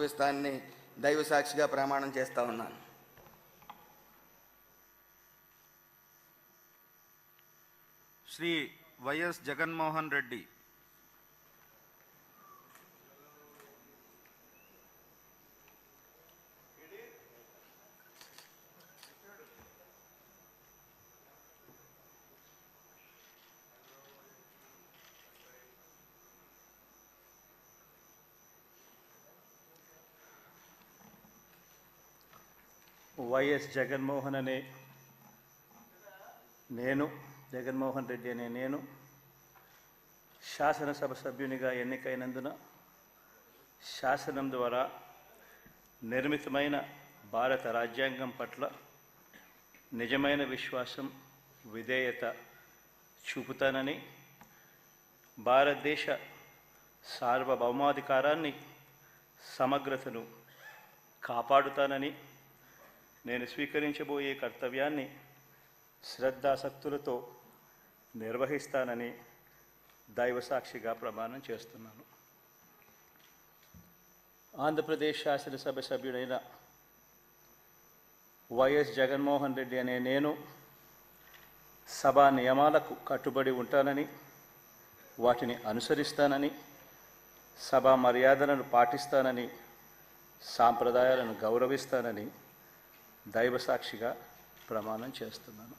గౌరవిస్తానని దైవ సాక్షిగా ప్రమాణం చేస్తా ఉన్నాను. శ్రీ వైఎస్ జగన్మోహన్ రెడ్డి. వైఎస్ జగన్మోహన్ అనే నేను, జగన్మోహన్ రెడ్డి అనే నేను శాసనసభ సభ్యునిగా ఎన్నికైనందున శాసనం ద్వారా నిర్మితమైన భారత రాజ్యాంగం పట్ల నిజమైన విశ్వాసం, విధేయత చూపుతానని, భారతదేశ సార్వభౌమాధికారాన్ని, సమగ్రతను కాపాడుతానని, నేను స్వీకరించబోయే కర్తవ్యాన్ని శ్రద్ధాసక్తులతో నిర్వహిస్తానని దైవసాక్షిగా ప్రమాణం చేస్తున్నాను. ఆంధ్రప్రదేశ్ శాసనసభ సభ్యుడైన వైఎస్ జగన్మోహన్ రెడ్డి అనే నేను సభా నియమాలకు కట్టుబడి ఉంటానని, వాటిని అనుసరిస్తానని, సభా మర్యాదలను పాటిస్తానని, సాంప్రదాయాలను గౌరవిస్తానని దైవసాక్షిగా ప్రమాణం చేస్తున్నాను.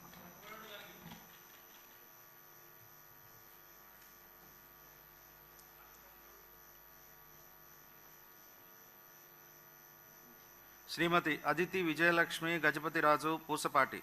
శ్రీమతి అదితి విజయలక్ష్మి గజపతిరాజు పూసపాటి.